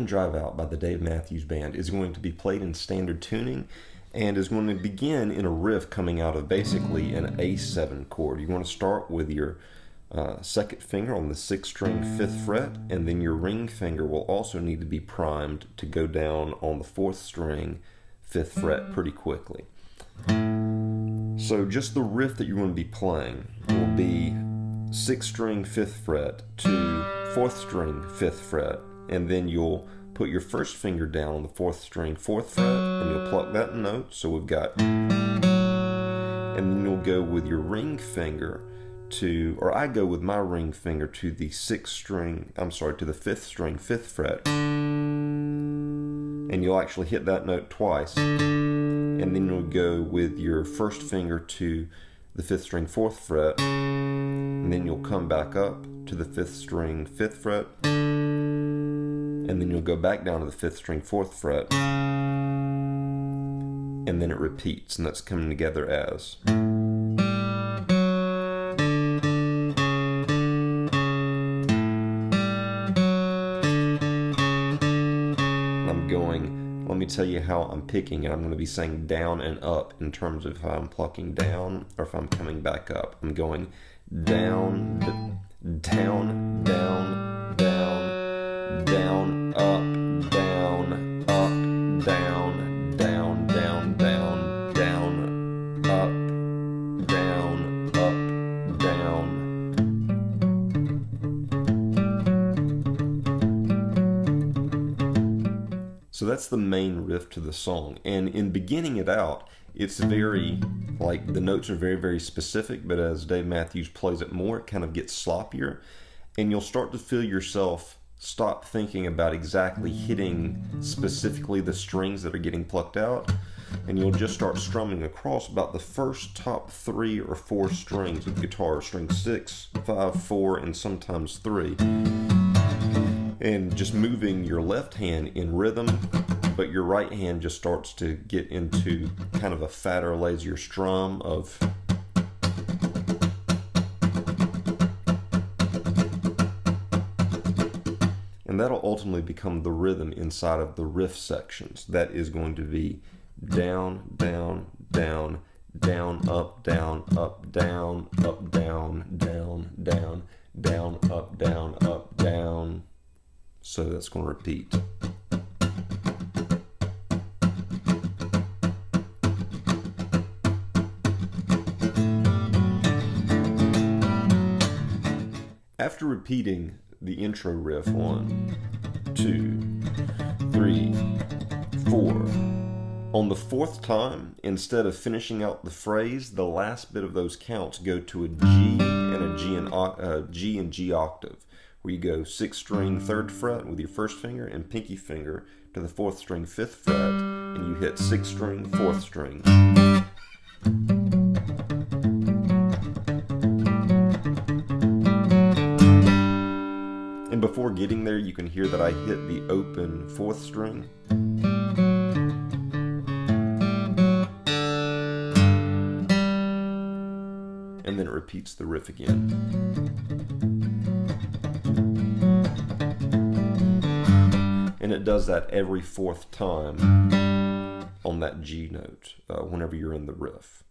Drive Out by the Dave Matthews Band is going to be played in standard tuning and is going to begin in a riff coming out of basically an A7 chord. You're going to start with your second finger on the 6th string 5th fret, and then your ring finger will also need to be primed to go down on the 4th string 5th fret pretty quickly. So just the riff that you're going to be playing will be 6th string 5th fret to 4th string 5th fret, and then you'll put your first finger down on the 4th string 4th fret, and you'll pluck that note. So we've got, and then you'll go with your ring finger to, or I go with my ring finger to the 5th string 5th fret, and you'll actually hit that note twice, and then you'll go with your first finger to the 5th string 4th fret, and then you'll come back up to the 5th string 5th fret, and then you'll go back down to the 5th string 4th fret, and then it repeats, and that's coming together as. Let me tell you how I'm picking it. I'm going to be saying down and up in terms of how I'm plucking down or if I'm coming back up. I'm going down, down, down, down, down, up, down, up, down, down, down, down, down, up, down, up, down. So that's the main riff to the song, and in beginning it out, it's very, like, the notes are very, very specific, but as Dave Matthews plays it more, it kind of gets sloppier, and you'll start to feel yourself stop thinking about exactly hitting specifically the strings that are getting plucked out, and you'll just start strumming across about the first top 3 or 4 strings of the guitar, string 6, 5, 4, and sometimes 3. And just moving your left hand in rhythm, but your right hand just starts to get into kind of a fatter, lazier strum of. And that'll ultimately become the rhythm inside of the riff sections. That is going to be down, down, down, down, up, down, up, down, up, down, down, down, down, up, down, up, down. So that's going to repeat. After repeating the intro riff 1, 2, 3, 4, on the 4th time, instead of finishing out the phrase, the last bit of those counts go to a G and a G and G octave, where you go 6th string 3rd fret with your first finger and pinky finger to the 4th string 5th fret, and you hit 6th string 4th string. And before getting there, you can hear that I hit the open 4th string. And then it repeats the riff again. And it does that every 4th time on that G note whenever you're in the riff.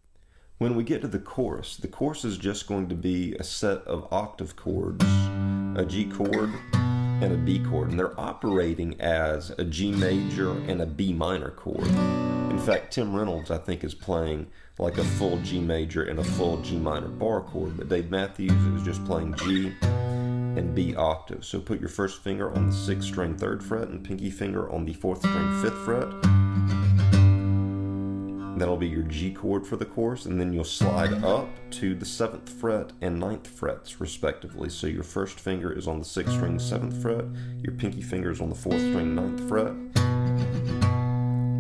When we get to the chorus is just going to be a set of octave chords, a G chord and a B chord, and they're operating as a G major and a B minor chord. In fact, Tim Reynolds, I think, is playing like a full G major and a full G minor bar chord, but Dave Matthews is just playing G and B octave. So put your first finger on the 6th string 3rd fret and pinky finger on the 4th string 5th fret. That'll be your G chord for the chorus, and then you'll slide up to the 7th fret and 9th frets respectively. So your first finger is on the 6th string 7th fret, your pinky finger is on the 4th string 9th fret.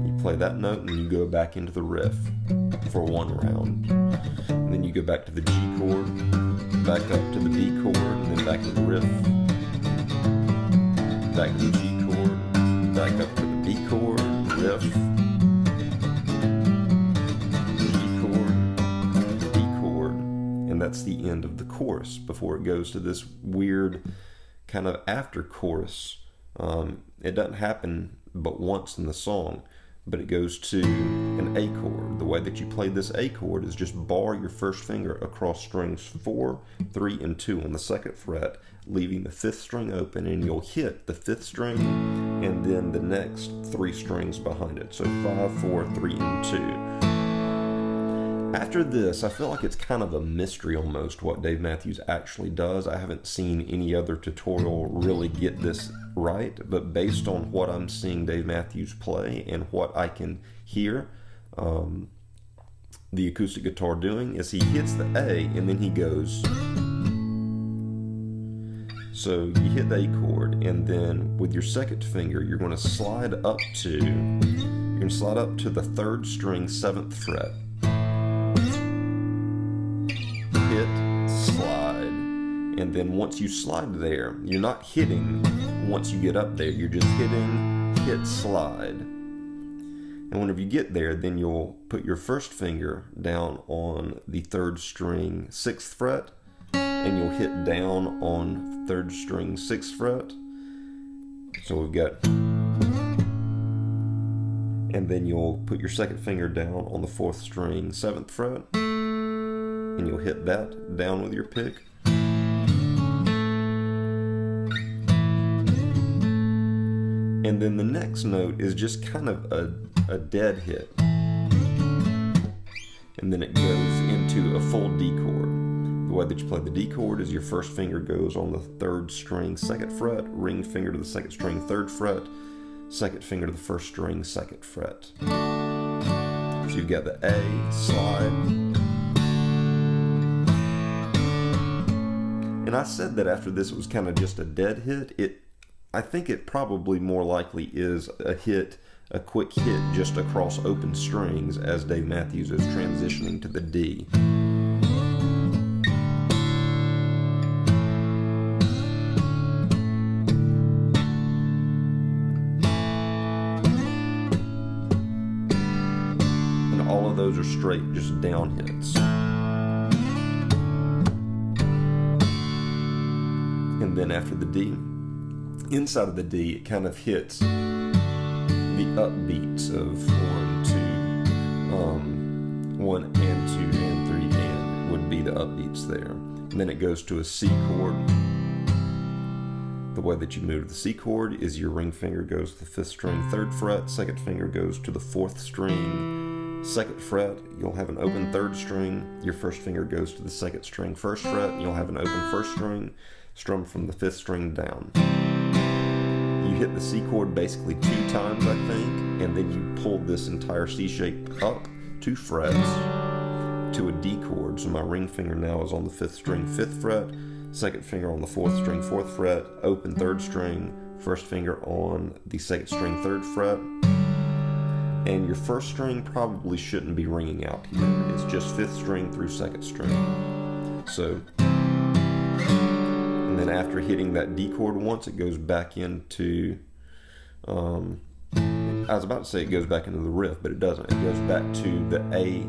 You play that note and you go back into the riff for 1 round. And then you go back to the G chord, back up to the B chord, and then back to the riff, back to the G chord, back up to the B chord, riff, and that's the end of the chorus before it goes to this weird kind of after chorus It doesn't happen but once in the song, but it goes to an A chord. The way that you play this A chord is just bar your first finger across strings 4, 3, and 2 on the 2nd fret, leaving the 5th string open, and you'll hit the 5th string and then the next 3 strings behind it. So 5, 4, 3, and 2. After this, I feel like it's kind of a mystery almost what Dave Matthews actually does. I haven't seen any other tutorial really get this right, but based on what I'm seeing Dave Matthews play and what I can hear the acoustic guitar doing, is he hits the A and then he goes. So you hit the A chord, and then with your 2nd finger you're going to slide up to the 3rd string 7th fret. Hit, slide, and then once you slide there, you're not hitting once you get up there, you're just hitting, hit, slide. And whenever you get there, then you'll put your 1st finger down on the 3rd string 6th fret, and you'll hit down on 3rd string 6th fret. So we've got, and then you'll put your 2nd finger down on the 4th string 7th fret, and you'll hit that down with your pick. And then the next note is just kind of a dead hit. And then it goes into a full D chord. The way that you play the D chord is your 1st finger goes on the 3rd string 2nd fret, ring finger to the 2nd string 3rd fret, 2nd finger to the 1st string 2nd fret. So you've got the A, slide. And I said that after this it was kind of just a dead hit. I think it probably more likely is a hit, a quick hit just across open strings as Dave Matthews is transitioning to the D. And all of those are straight, just down hits. And then after the D, inside of the D, it kind of hits the upbeats of 1, 2, 1 and 2 and 3 and would be the upbeats there. And then it goes to a C chord. The way that you move to the C chord is your ring finger goes to the 5th string 3rd fret, 2nd finger goes to the 4th string 2nd fret. You'll have an open 3rd string. Your 1st finger goes to the 2nd string 1st fret, and you'll have an open 1st string, strummed from the 5th string down. You hit the C chord basically 2 times, I think, and then you pull this entire C shape up 2 frets to a D chord. So my ring finger now is on the 5th string 5th fret, 2nd finger on the 4th string 4th fret, open 3rd string, 1st finger on the 2nd string 3rd fret. And your 1st string probably shouldn't be ringing out here. It's just 5th string through 2nd string. So, and then after hitting that D chord once, it goes back into, I was about to say it goes back into the riff, but it doesn't. It goes back to the A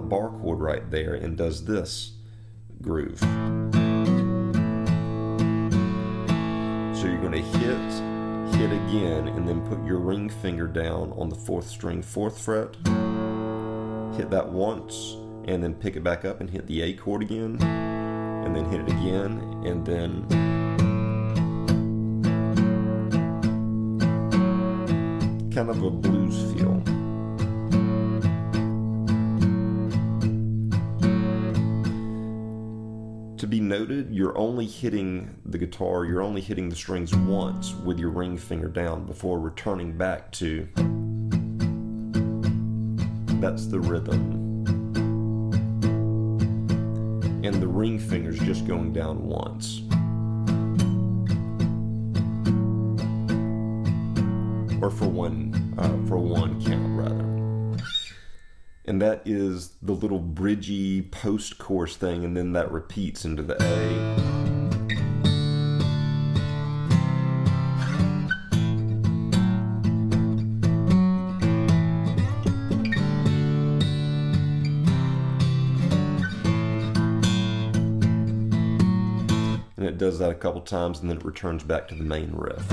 bar chord right there and does this groove. So you're going to hit again, and then put your ring finger down on the 4th string 4th fret, hit that once, and then pick it back up and hit the A chord again, and then hit it again, and then kind of a blues feel. To be noted, you're only hitting the guitar, you're only hitting the strings once with your ring finger down before returning back to, that's the rhythm. And the ring finger's just going down once. Or for one count rather. And that is the little bridgy post-chorus thing, and then that repeats into the A. And it does that a couple times, and then it returns back to the main riff.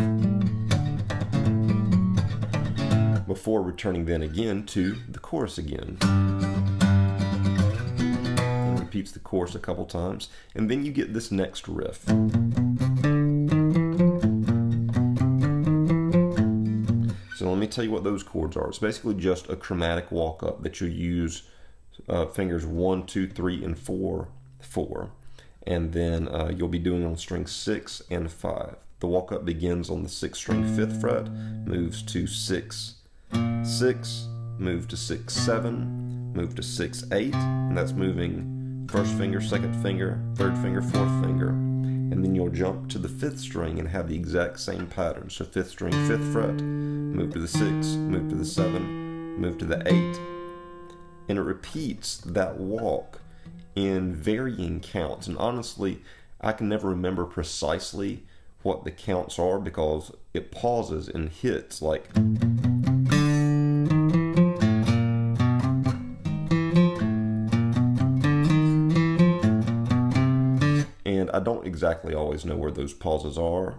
before returning then again to the chorus again. Repeats the chorus a couple times, and then you get this next riff. So let me tell you what those chords are. It's basically just a chromatic walk up that you use fingers 1, 2, 3, and 4, and then you'll be doing on strings 6 and 5. The walk up begins on the 6th string 5th fret, moves to 6, 6, move to 6, 7, move to 6, 8, and that's moving first finger, second finger, third finger, fourth finger, and then you'll jump to the 5th string and have the exact same pattern. So 5th string, 5th fret, move to the 6, move to the 7, move to the 8, and it repeats that walk in varying counts. And honestly, I can never remember precisely what the counts are because it pauses and hits like. And I don't exactly always know where those pauses are.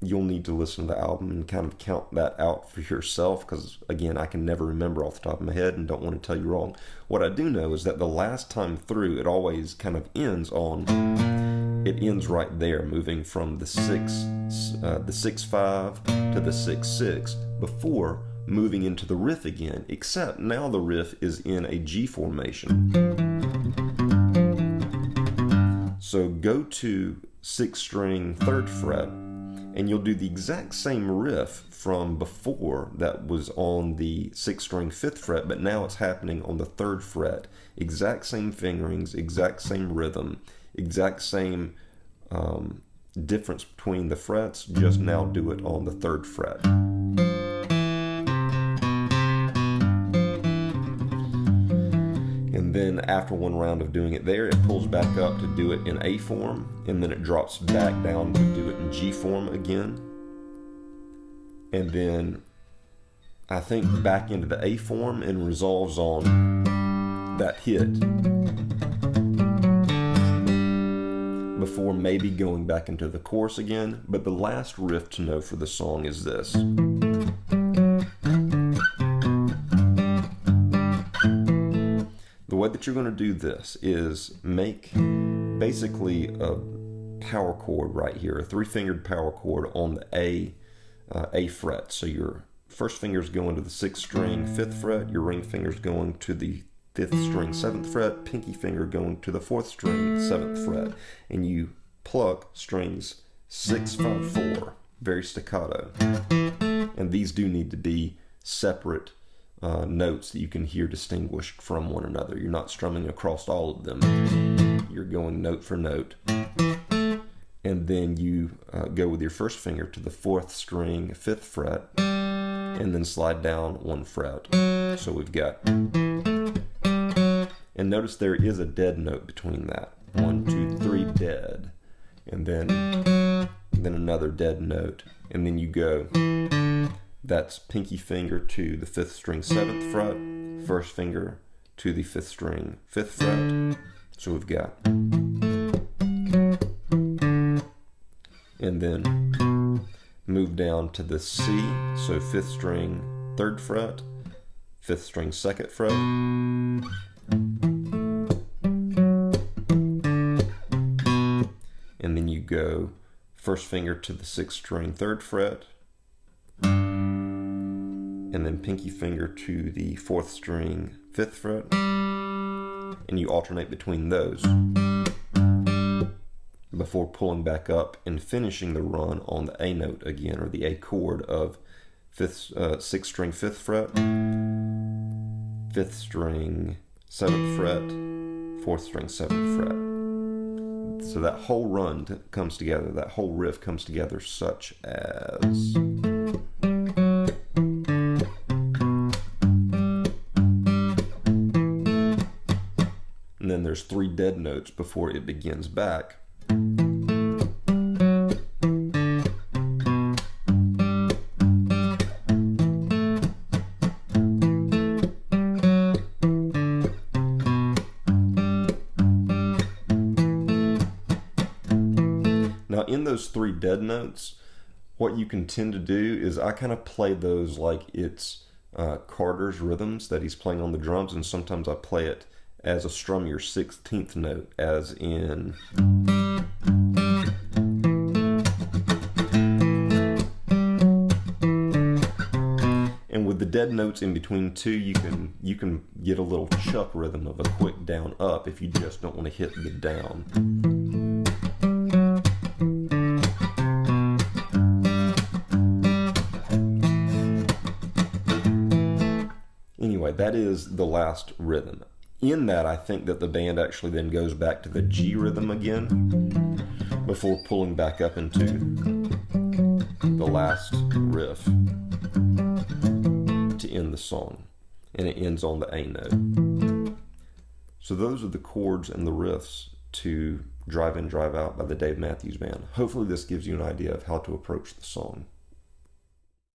You'll need to listen to the album and kind of count that out for yourself because, again, I can never remember off the top of my head and don't want to tell you wrong. What I do know is that the last time through, it always kind of ends right there, moving from the 6-5 to the 6-6 before moving into the riff again, except now the riff is in a G formation. So go to 6th string 3rd fret and you'll do the exact same riff from before that was on the 6th string 5th fret, but now it's happening on the 3rd fret. Exact same fingerings, exact same rhythm, exact same difference between the frets, just now do it on the 3rd fret. And then after one round of doing it there, it pulls back up to do it in A form, and then it drops back down to do it in G form again. And then I think back into the A form and resolves on that hit before maybe going back into the chorus again. But the last riff to know for the song is this. The way that you're going to do this is make basically a power chord right here, a 3-fingered power chord on the A fret. So your first finger's going to the 6th string 5th fret, your ring finger's going to the 5th string 7th fret, pinky finger going to the 4th string 7th fret, and you pluck strings 6, 5, 4, very staccato. And these do need to be separate notes that you can hear distinguished from one another. You're not strumming across all of them. You're going note for note. And then you go with your first finger to the 4th string 5th fret, and then slide down 1 fret. So we've got, and notice there is a dead note between that. 1, 2, 3, dead. And then another dead note. And then you go, that's pinky finger to the 5th string 7th fret, first finger to the 5th string 5th fret. So we've got, and then move down to the C, so 5th string 3rd fret, 5th string 2nd fret, and then you go first finger to the 6th string 3rd fret, and then pinky finger to the 4th string 5th fret, and you alternate between those before pulling back up and finishing the run on the A note again, or the A chord of 6th string 5th fret, 5th string 7th fret, 4th string 7th fret. So that whole run comes together, that whole riff comes together such as. And then there's 3 dead notes before it begins back. Now in those 3 dead notes, what you can tend to do is I kind of play those like it's Carter's rhythms that he's playing on the drums, and sometimes I play it as a strum your 16th note, as in. And with the dead notes in between two, you can get a little chuck rhythm of a quick down up if you just don't want to hit the down. Anyway, that is the last rhythm. In that, I think that the band actually then goes back to the G rhythm again before pulling back up into the last riff to end the song. And it ends on the A note. So those are the chords and the riffs to Drive In, Drive Out by the Dave Matthews Band. Hopefully this gives you an idea of how to approach the song.